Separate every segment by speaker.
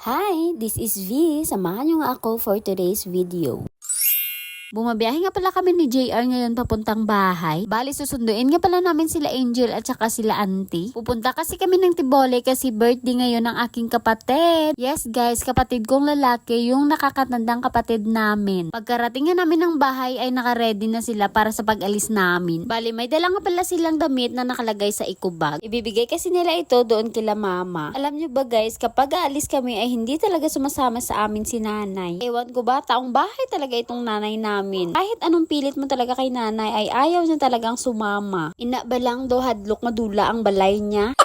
Speaker 1: Hi, this is V. Samahan niyo nga ako for today's video. Bumabiyahe nga pala kami ni JR ngayon papuntang bahay. Bali, susunduin nga pala namin sila Angel at saka sila Auntie. Pupunta kasi kami ng Tibole kasi birthday ngayon ng aking kapatid. Yes guys, kapatid kong lalaki, yung nakakatandang kapatid namin. Pagkarating nga namin ng bahay ay naka-ready na sila para sa pag-alis namin. Bali, may dala nga pala silang damit na nakalagay sa eco bag. Ibibigay kasi nila ito doon kila mama. Alam nyo ba guys, kapag aalis kami ay hindi talaga sumasama sa amin si nanay. Ewan ko ba, taong bahay talaga itong nanay namin. Kahit anong pilit mo talaga kay nanay ay ayaw niya talagang sumama. Ina ba lang do hadlok madula ang balay niya?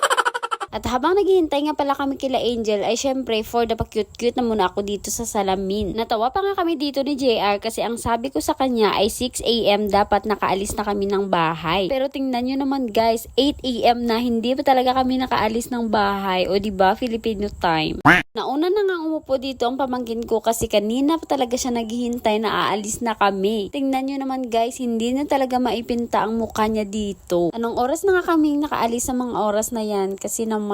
Speaker 1: At habang naghihintay nga pala kami kila Angel ay syempre for the pa-cute-cute na muna ako dito sa salamin. Natawa pa nga kami dito ni JR kasi ang sabi ko sa kanya ay 6 AM dapat nakaalis na kami ng bahay. Pero tingnan nyo naman guys, 8 AM na hindi pa talaga kami nakaalis ng bahay. O diba, Filipino time. Nauna na nga umupo dito ang pamangkin ko kasi kanina pa talaga siya naghihintay na aalis na kami. Tingnan nyo naman guys, hindi na talaga maipinta ang mukha niya dito. Anong oras na nga kami nakaalis sa mga oras na yan? Kasi naman,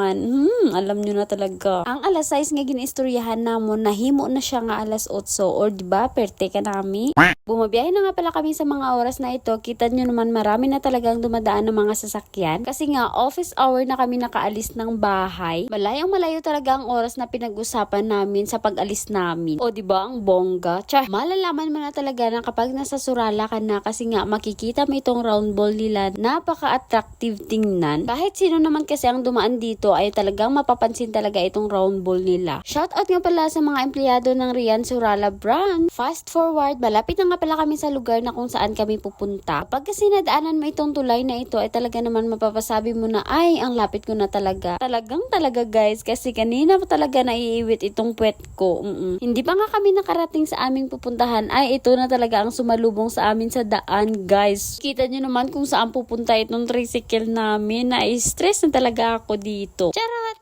Speaker 1: alam nyo na talaga. Ang alas 6 nga ginistoryahan namon, nahimo na siya nga alas 8. Or diba, perte ka nami? Bumabiyahe na nga pala kami sa mga oras na ito. Kita nyo naman marami na talagang dumadaan ng mga sasakyan. Kasi nga, office hour na kami nakaalis ng bahay. Malayang malayo talaga ang oras na pinag-usapan namin sa pag-alis namin. O diba, ang bongga? Char, malalaman mo na talaga na kapag nasa Surala ka na kasi nga makikita mo itong round ball nila. Napaka-attractive tingnan. Kahit sino naman kasi ang dumaan dito ay talagang mapapansin talaga itong round ball nila. Shoutout nga pala sa mga empleyado ng Rian Surala brand. Fast forward, malapit na nga pala kami sa lugar na kung saan kami pupunta. Kapag kasi nadaanan mo itong tulay na ito ay talaga naman mapapasabi mo na ay ang lapit ko na talaga. Talagang talaga guys kasi kanina pa talaga naiiwit itong puwet ko. Hindi pa nga kami nakarating sa aming pupuntahan ay ito na talaga ang sumalubong sa amin sa daan guys. Kita nyo naman kung saan pupunta itong tricycle namin. Na-stress na talaga ako dito. Charot!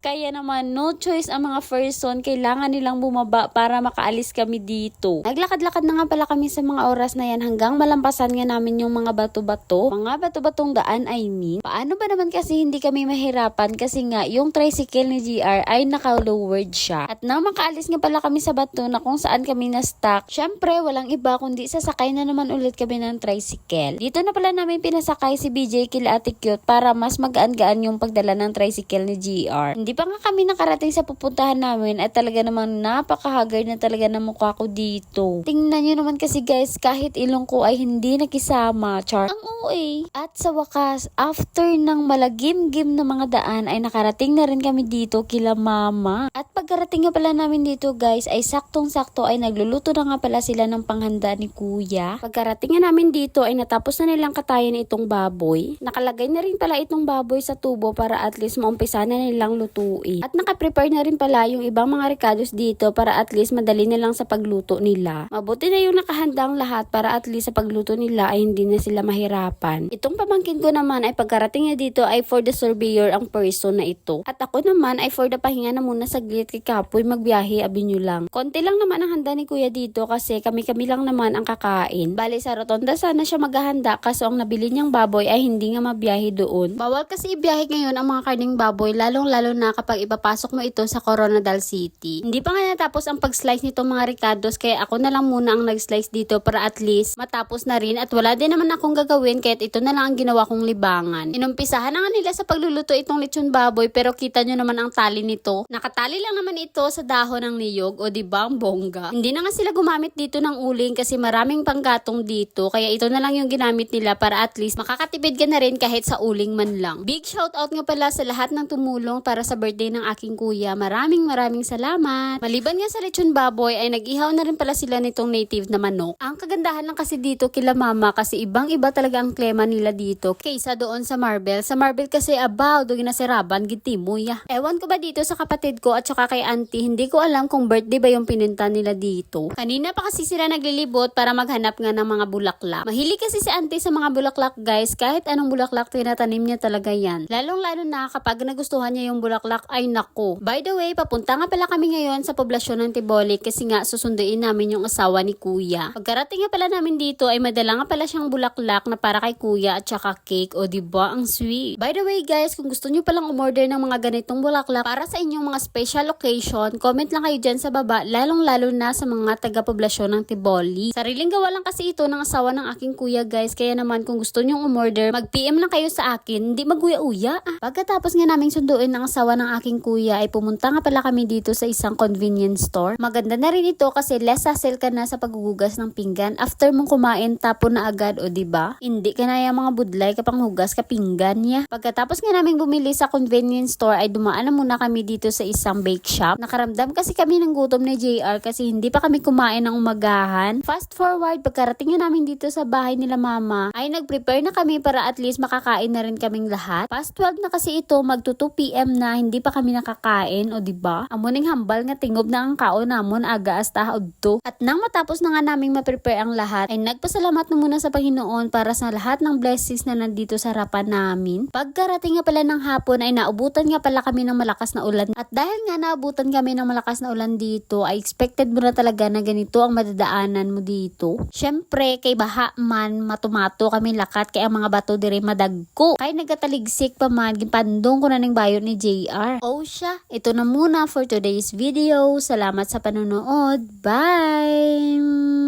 Speaker 1: Kaya naman, no choice ang mga person, kailangan nilang bumaba para makaalis kami dito. Naglakad-lakad na nga pala kami sa mga oras na yan hanggang malampasan nga namin yung mga bato-bato. Mga bato-batong daan, I mean. Paano ba naman kasi hindi kami mahirapan kasi nga yung tricycle ni GR ay naka-lowered siya. At nang makaalis nga pala kami sa bato na kung saan kami na-stuck, syempre walang iba kundi sasakay na naman ulit kami ng tricycle. Dito na pala namin pinasakay si BJ kila Ate Cute para mas magaan-gaan yung pagdala ng tricycle ni GR. Hindi pa nga kami nakarating sa pupuntahan namin at talaga naman napakahagard na talaga ng mukha ko dito. Tingnan nyo naman kasi guys, kahit ilong ko ay hindi nakisama. Char. Ang OA. At sa wakas, after ng malagim-gim na mga daan ay nakarating na rin kami dito kila mama. At pagkarating nga pala namin dito guys ay saktong-sakto ay nagluluto na nga pala sila ng panghanda ni kuya. Pagkarating nga namin dito ay natapos na nilang katayin itong baboy. Nakalagay na rin pala itong baboy sa tubo para at least maumpisa na nilang lutuin. At naka-prepare na rin pala yung ibang mga ricados dito para at least madali na lang sa pagluto nila. Mabuti na yung nakahanda ang lahat para at least sa pagluto nila ay hindi na sila mahirapan. Itong pamangkin ko naman ay pagkarating niya dito ay for the surveyor ang person na ito. At ako naman ay for the pahinga na muna saglit kay Kapoy magbiyahe abi nyo lang. Konti lang naman ang handa ni kuya dito kasi kami-kami lang naman ang kakain. Bali sa rotonda sana siya maghahanda kaso ang nabili niyang baboy ay hindi nga mabiyahe doon. Bawal kasi ibiyahe ngayon ang mga karning baboy lalong-lalo na kapag ipapasok mo ito sa Coronadal City. Hindi pa nga natapos ang pag-slice nitong mga ricados kaya ako na lang muna ang nag-slice dito para at least matapos na rin at wala din naman akong gagawin kaya ito na lang ang ginawa kong libangan. Inumpisahan na nga nila sa pagluluto itong lechon baboy pero kita nyo naman ang tali nito. Nakatali lang naman ito sa dahon ng niyog o diba ang bongga. Hindi na nga sila gumamit dito ng uling kasi maraming panggatong dito kaya ito na lang yung ginamit nila para at least makakatipid ka na rin kahit sa uling man lang. Big shoutout nga pala sa lahat ng tumulong para sa birthday ng aking kuya. Maraming salamat. Maliban nga sa lechon baboy ay nag-ihaw na rin pala sila nitong native na manok. Ang kagandahan lang kasi dito kila mama kasi ibang-iba talaga ang klema nila dito kaysa doon sa Marble. Sa Marble kasi abaw, doon ginasiraban, gitimuya. Ewan ko ba dito sa kapatid ko at saka kay auntie, hindi ko alam kung birthday ba yung pininta nila dito. Kanina pa kasi sila naglilibot para maghanap nga ng mga bulaklak. Mahilig kasi si auntie sa mga bulaklak guys, kahit anong bulaklak tinatanim niya talaga yan. Lalong-lalo na kapag nagustuhan niya yung ng bulaklak ay nako. By the way, papunta nga pala kami ngayon sa poblasyon ng Tibolic kasi nga susunduin namin yung asawa ni Kuya. Pagkarating nga pala namin dito ay madala nga pala siyang bulaklak na para kay Kuya at saka cake. O diba, ang sweet. By the way guys, kung gusto nyo palang umorder ng mga ganitong bulaklak para sa inyong mga special occasion, comment lang kayo dyan sa baba, lalong-lalo na sa mga taga-poblasyon ng Tiboli. Sariling gawa lang kasi ito ng asawa ng aking kuya guys, kaya naman kung gusto nyong umorder, mag-PM lang kayo sa akin, hindi mag-uya-uya. Pagkatapos nga naming sunduin ng asawa ng aking kuya ay pumunta nga pala kami dito sa isang convenience store. Maganda na rin ito kasi less hassle ka na sa paghuhugas ng pinggan. After mong kumain, tapon na agad o diba? Hindi ka na yung mga budlay kapang hugas ka pinggan niya. Pagkatapos nga naming bumili sa convenience store ay dumaan na muna kami dito sa isang bake shop. Nakaramdam kasi kami ng gutom ni JR kasi hindi pa kami kumain ng umagahan. Fast forward, pagkarating nga namin dito sa bahay nila mama, ay nag-prepare na kami para at least makakain na rin kaming lahat. Past 12 na kasi ito, magto 2 PM na, hindi pa kami nakakain o diba? Amuning hambal nga tingob na ang kaon namon aga hasta udto. At nang matapos na nga naming ma-prepare ang lahat, ay nagpasalamat na muna sa Panginoon para sa lahat ng blessings na nandito sa harapan namin. Pagkarating nga pala ng hapon ay naubutan nga pala kami ng malakas na ulan. At dahil nga naubutan kami ng malakas na ulan dito, ay expected mo na talaga na ganito ang madadaanan mo dito. Syempre, kay baha man, matumato kami lakat kay ang mga bato dire madagko. Kay nagkataligsik pa man, gipandong ko na ng bayo ni JR. Oh siya, ito na muna for today's video. Salamat sa panonood. Bye!